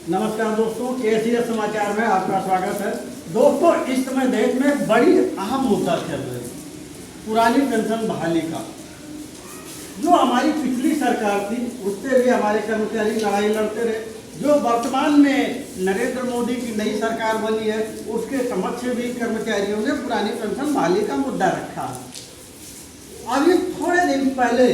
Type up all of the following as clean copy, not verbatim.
नमस्कार दोस्तों, केसीएस समाचार में आपका स्वागत है। दोस्तों, इस समय देश में बड़ी अहम मुद्दा चल रही है, पुरानी पेंशन बहाली का। जो हमारी पिछली सरकार थी उससे भी हमारे कर्मचारी लड़ाई लड़ते रहे। जो वर्तमान में नरेंद्र मोदी की नई सरकार बनी है उसके समक्ष भी कर्मचारियों ने पुरानी पेंशन बहाली का मुद्दा रखा। अभी थोड़े दिन पहले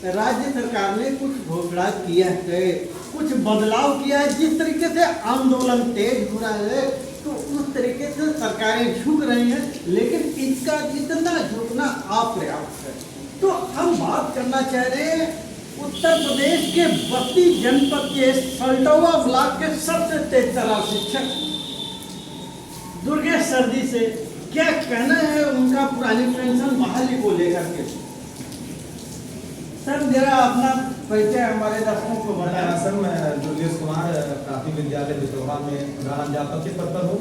राज्य सरकार ने कुछ घोषणा किया है, कुछ बदलाव किया है। जिस तरीके से आंदोलन तेज हो रहा है तो उस तरीके से सरकारें झुक रही हैं, लेकिन इसका इतना झुकना अपर्याप्त है। तो हम बात करना चाह रहे हैं उत्तर प्रदेश के बस्ती जनपद के सल्टोवा ब्लॉक के सबसे तेज तरार शिक्षक दुर्गेश सरदी से क्या कहना है उनका पुरानी पेंशन बहाली को लेकर के। सर, जरा अपना परिचय हमारे दर्शकों को बताया। सर, मैं दुर्गेश कुमार प्राथमिक विद्यालय बिचौहा में प्रधानाध्यापक के पद पर हूँ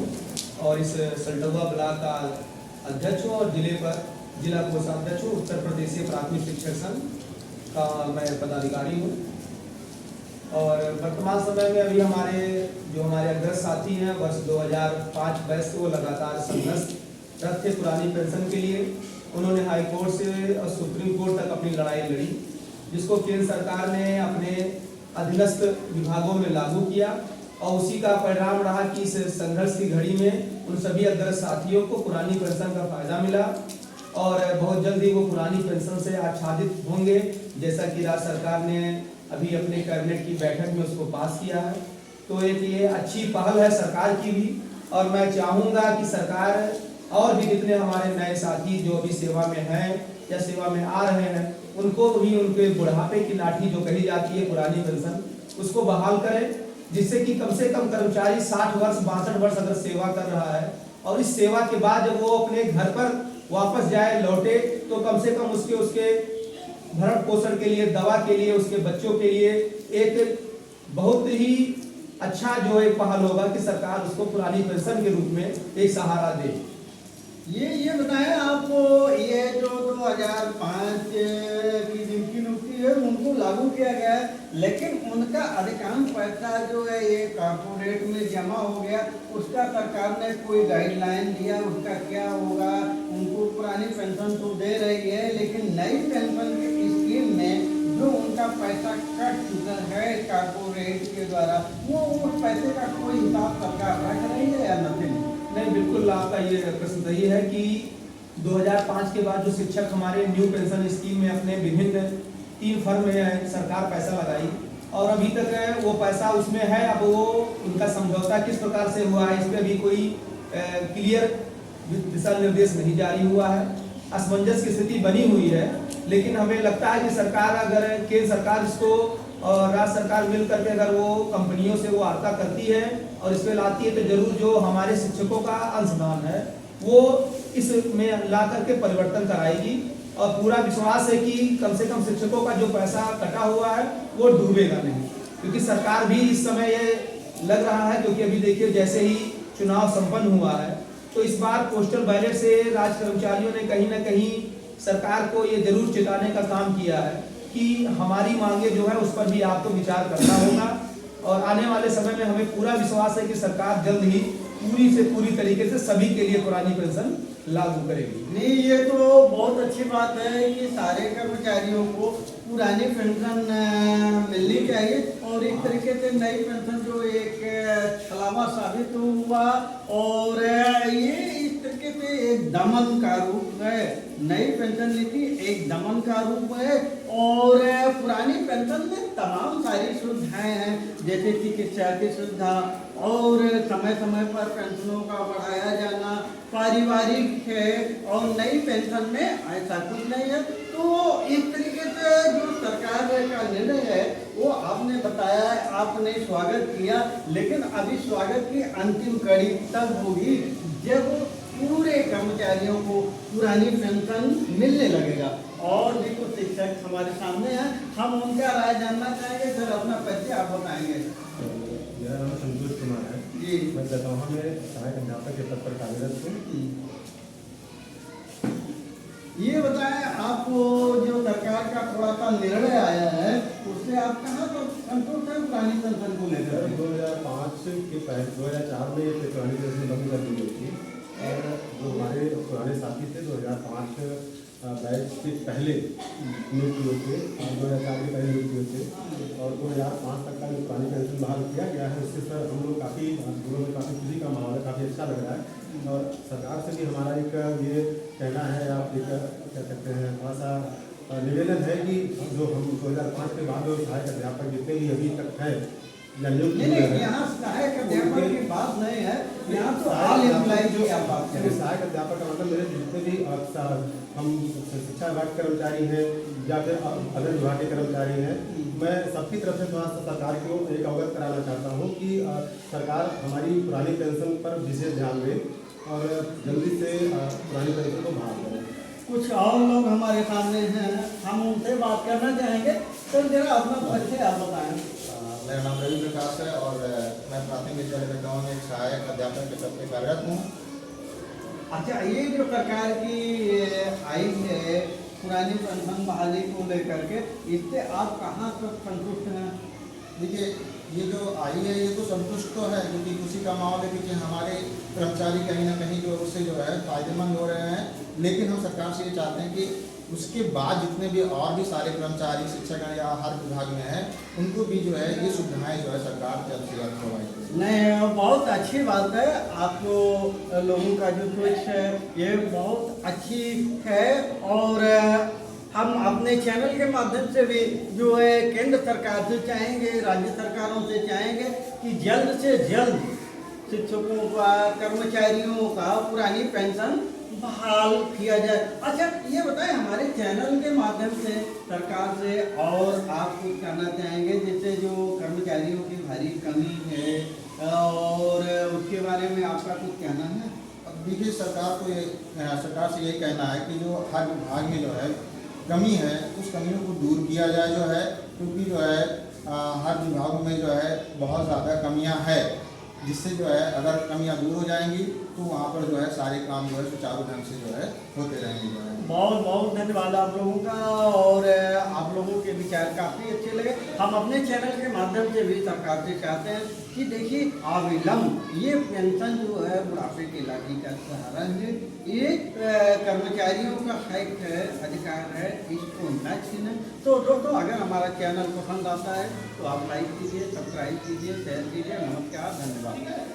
और इस सल्टोवा ब्लॉक का अध्यक्ष हूँ और जिला कोषाध्यक्ष हूँ। उत्तर प्रदेशीय प्राथमिक शिक्षक संघ का मैं पदाधिकारी हूँ। और वर्तमान समय में अभी हमारे अग्रज साथी हैं, वर्ष 2005 बैच से वो लगातार संघर्षरत थे पुरानी पेंशन के लिए। उन्होंने हाई कोर्ट से और सुप्रीम कोर्ट तक अपनी लड़ाई लड़ी, जिसको केंद्र सरकार ने अपने अधीनस्थ विभागों में लागू किया और उसी का परिणाम रहा कि इस संघर्ष की घड़ी में उन सभी अग्रज साथियों को पुरानी पेंशन का फायदा मिला और बहुत जल्द ही वो पुरानी पेंशन से आच्छादित होंगे, जैसा कि राज्य सरकार ने अभी अपने कैबिनेट की बैठक में उसको पास किया है। तो एक ये अच्छी पहल है सरकार की भी, और मैं चाहूँगा कि सरकार और भी जितने हमारे नए साथी जो अभी सेवा में हैं या सेवा में आ रहे हैं उनको भी उनके बुढ़ापे की लाठी जो कही जाती है पुरानी पेंशन, उसको बहाल करें, जिससे कि कम से कम कर्मचारी 60 वर्ष 62 वर्ष अगर सेवा कर रहा है और इस सेवा के बाद जब वो अपने घर पर वापस जाए लौटे तो कम से कम उसके भरण पोषण के लिए, दवा के लिए, उसके बच्चों के लिए एक बहुत ही अच्छा जो एक पहल होगा कि सरकार उसको पुरानी पेंशन के रूप में एक सहारा दे। ये बताएं आपको, ये जो 2005 की जिनकी नियुक्ति है उनको लागू किया गया है, लेकिन उनका अधिकांश पैसा जो है ये कॉर्पोरेट में जमा हो गया। उसका सरकार ने कोई गाइडलाइन दिया, उसका क्या होगा? उनको पुरानी पेंशन तो दे रही है, लेकिन नई पेंशन की स्कीम में जो उनका पैसा कट चुका है कॉर्पोरेट के द्वारा, वो उस पैसे का कोई हिसाब सरकार रख रही है या नहीं? नहीं, बिल्कुल आपका ये प्रश्न सही है कि 2005 के बाद जो शिक्षक हमारे न्यू पेंशन स्कीम में अपने विभिन्न 3 फर्म में सरकार पैसा लगाई और अभी तक वो पैसा उसमें है। अब वो उनका समझौता किस प्रकार से हुआ है इस पर भी कोई क्लियर दिशा निर्देश नहीं जारी हुआ है। असमंजस की स्थिति बनी हुई है, लेकिन हमें लगता है कि सरकार, अगर केंद्र सरकार इसको और राज्य सरकार मिल करके अगर वो कंपनियों से वो वार्ता करती है और इसमें लाती है तो जरूर जो हमारे शिक्षकों का अंशदान है वो इसमें ला करके परिवर्तन कराएगी। और पूरा विश्वास है कि कम से कम शिक्षकों का जो पैसा कटा हुआ है वो डूबेगा नहीं, क्योंकि सरकार भी इस समय ये लग रहा है, क्योंकि अभी देखिए जैसे ही चुनाव संपन्न हुआ है तो इस बार पोस्टल बैलेट से राज्य कर्मचारियों ने कहीं ना कहीं सरकार को ये जरूर चेताने का काम किया है कि हमारी मांगे जो है उस पर भी आपको विचार करना होगा। और आने वाले समय में हमें पूरा विश्वास है कि सरकार जल्द ही पूरी से पूरी तरीके से सभी के लिए पुरानी पेंशन लागू करेगी। नहीं, ये तो बहुत अच्छी बात है कि सारे कर्मचारियों को पुरानी पेंशन मिलनी चाहिए और एक तरीके से नई पेंशन जो एक छलावा साबित हुआ और ये इस तरीके से एक दमन का रूप है। नई पेंशन नीति एक दमन का रूप है और पुरानी पेंशन में तमाम सारी सुविधाएं हैं, जैसे चिकित्सा की सुविधा और समय समय पर पेंशनों का बढ़ाया जाना, पारिवारिक है। और नई पेंशन में ऐसा कुछ नहीं है। तो इस तरीके से जो सरकार का निर्णय है वो आपने बताया, आपने स्वागत किया, लेकिन अभी स्वागत की अंतिम कड़ी तब होगी जब पूरे कर्मचारियों को पुरानी पेंशन मिलने लगेगा। और भी कुछ शिक्षक हमारे सामने हैं, हम उनका राय जानना चाहेंगे। सर, अपना परिचय आप बताएंगे। मेरा नाम संतोष कुमार है जी। मैं बिचौहा में सहायक अध्यापक के पद पर कार्यरत हूँ। ये बताएं, आपको जो सरकार का थोड़ा सा निर्णय आया है उससे आप कहाँ तो संतुष्ट है पुरानी पेंशन को लेकर? 2005 के पहले 2004 में ये पुरानी पेंशन बंद कर दी गई थी और जो हमारे पुराने साथी थे 2005 बैच के पहले नियुक्त हुए थे और 2004 के पहले नियुक्त हुए थे और 2005 तक का जो पुरानी पेंशन बहाल किया गया है उससे सर हम लोग काफ़ी दोनों में काफ़ी खुशी का माहौल है, काफ़ी अच्छा लग रहा है। और सरकार से भी हमारा एक ये कहना है, आप एक क्या कहते हैं, थोड़ा सा निवेदन है कि जो हम 2005 के बाद जो सहायक अध्यापक जितने भी अभी तक हैं या नियुक्त नहीं हुए नहीं, हैं, यहाँ सहायक अध्यापक की बात नहीं है, यहाँ तो ऑल एम्प्लॉय की आप बात कर रहे हैं। सहायक अध्यापक का मतलब मेरे जितने भी हम शिक्षा विभाग के कर्मचारी हैं या फिर अदर विभाग के कर्मचारी हैं, मैं सबकी तरफ से थोड़ा सा सरकार को एक अवगत कराना चाहता हूँ कि सरकार हमारी पुरानी पेंशन पर विशेष ध्यान दे और जल्दी से पुरानी पेंशन को बहाल करें। कुछ और लोग हमारे सामने हैं, हम उनसे बात करना चाहेंगे, तो जरा अपना परिचय आप बताएं। मेरा नाम रवि प्रकाश है और मैं प्राथमिक विद्यालय लखनऊ में एक सहायक अध्यापक के पद पर कार्यरत हूँ। अच्छा, ये जो सरकार की आई है पुरानी पेंशन बहाली को लेकर के, इससे आप कहाँ तक संतुष्ट हैं? देखिए, ये जो आई है ये तो संतुष्ट तो है क्योंकि खुशी का माहौल है क्योंकि हमारे कर्मचारी कहीं ना कहीं जो उससे जो है फायदेमंद हो रहे हैं, लेकिन हम सरकार से ये चाहते हैं कि उसके बाद जितने भी और भी सारे कर्मचारी शिक्षक या हर विभाग में हैं उनको भी जो है ये सुविधाएं जो है सरकार जल्द से जल्द प्रोवाइड करें। नहीं, बहुत अच्छी बात है, आपको लोगों का जो सोच है ये बहुत अच्छी है और हम अपने चैनल के माध्यम से भी जो है केंद्र सरकार से चाहेंगे, राज्य सरकारों से चाहेंगे कि जल्द से जल्द शिक्षकों का, कर्मचारियों का पुरानी पेंशन बहाल किया जाए। अच्छा, ये बताएं हमारे चैनल के माध्यम से सरकार से और आप कुछ कहना चाहेंगे, जैसे जो कर्मचारियों की भारी कमी है और उसके बारे में आपका कुछ कहना है? अब देखिए, सरकार से यही कहना है कि जो हर विभाग में जो है कमी है उस कमियों को दूर किया जाए जो है, क्योंकि जो है हर विभाग में जो है बहुत ज़्यादा कमियां है, जिससे जो है अगर कमियां दूर हो जाएंगी तो वहाँ पर जो है सारे काम जो है सुचारू ढंग से जो है होते रहेंगे जो है। बहुत बहुत धन्यवाद आप लोगों का और आप लोगों के विचार काफ़ी अच्छे लगे। हम अपने चैनल के माध्यम से भी सरकार से चाहते हैं कि देखिए अविलंब ये पेंशन जो है बुढ़ापे के इलाके का सहारा है, ये कर्मचारियों का हक है, अधिकार है, इसको न छीनें। तो दोस्तों, अगर हमारा चैनल पसंद आता है तो आप लाइक कीजिए, सब्सक्राइब कीजिए, शेयर कीजिए। नमस्कार, धन्यवाद।